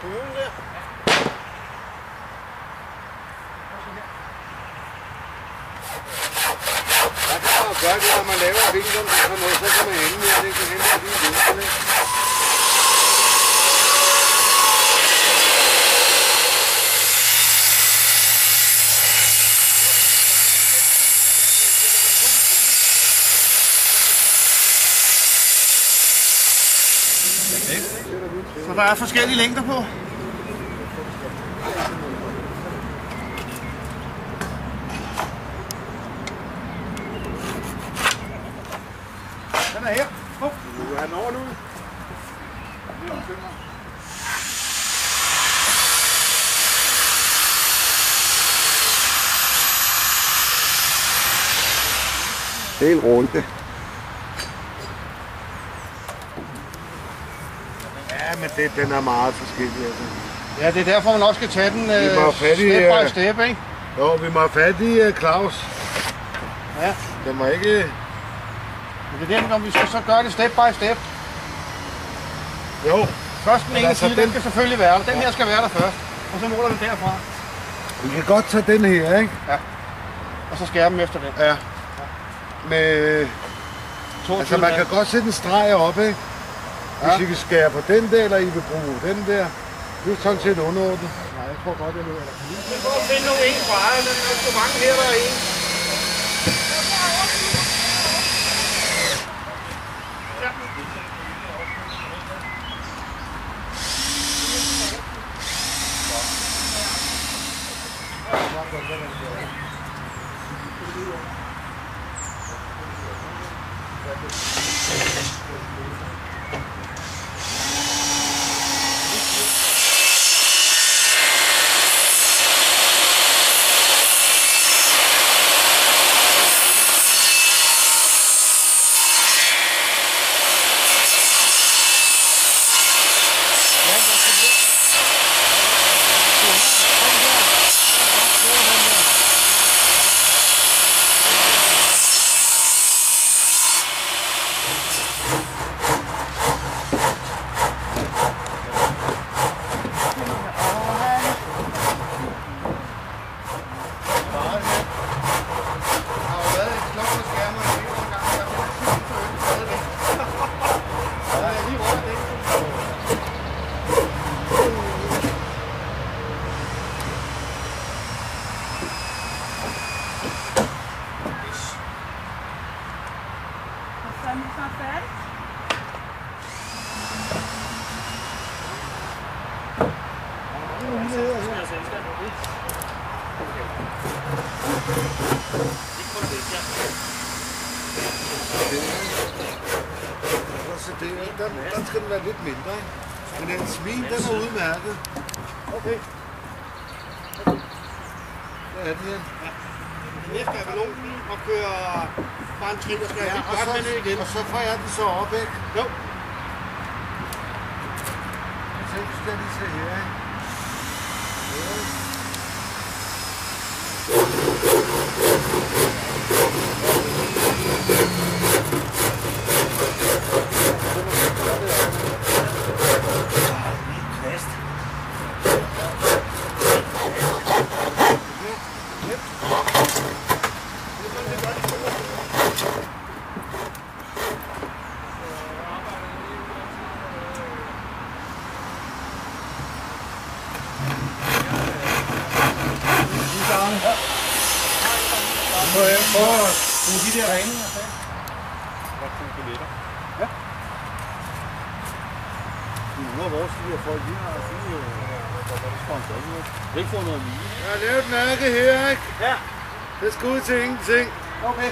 Buen der. Der kan man jo gøre det, når man laver vinkel om sådan noget, så kan man ende med, at det kan hente af de vinkel. Så der er forskellige længder på. Den er her. Du vil have den over nu. Helt rundt. Ja, men den er meget forskellig. Altså. Ja, det er derfor, man også skal tage den step by step, ikke? Jo, vi må have fat i Claus. Ja. Den må ikke... Men det er derfor, vi skal så gøre det step by step. Jo. Først den ene side, den skal selvfølgelig være der. Den her skal være der først. Og så måler vi derfra. Vi kan godt tage den her, ikke? Ja. Og så skære dem efter den. Ja. Med... Altså, man kan godt sætte en streg op, ikke? Hvis I vil skære på den der, eller I vil bruge den der. Det er sådan set underordnet. Nej, jeg tror godt, jeg løber. Vi må finde nogle en fra ejerne. Der er så mange her, der er en. Den skal den være lidt mindre, ikke? Men den svin, den er udmærket. Okay. Hvad er det her? Ja. Den næste er ballongen og kører bare en trin, og skal jeg godt med det igen. Og så får jeg den så op, ikke? Jo. Så skal jeg lige se her, ikke? Bruge de der rene, jeg sagde. Og 2 billetter. Ja. Nu har vores lige folk lige har Ikke få noget lige. Jeg har lavet et mærke her, ikke? Ja. Det skal ud til ingenting. Okay.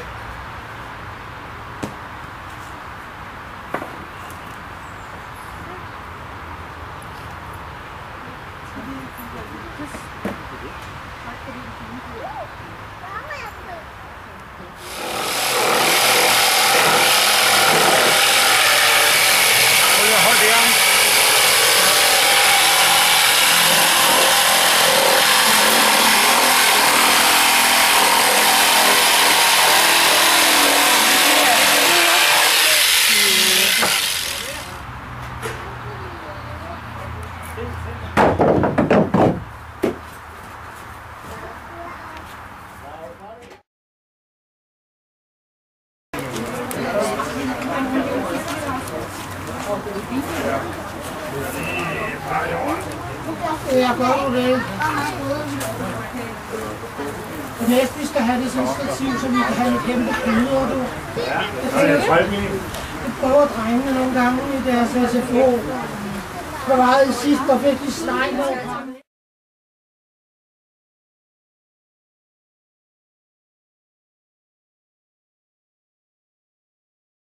Ja, gør du det? Næste, vi skal have det sådan et stativ, så vi kan have en kæmpe knuder, du. Vi prøver drengene nogle gange i deres SFO. Der var i sidst, der fik de snegler.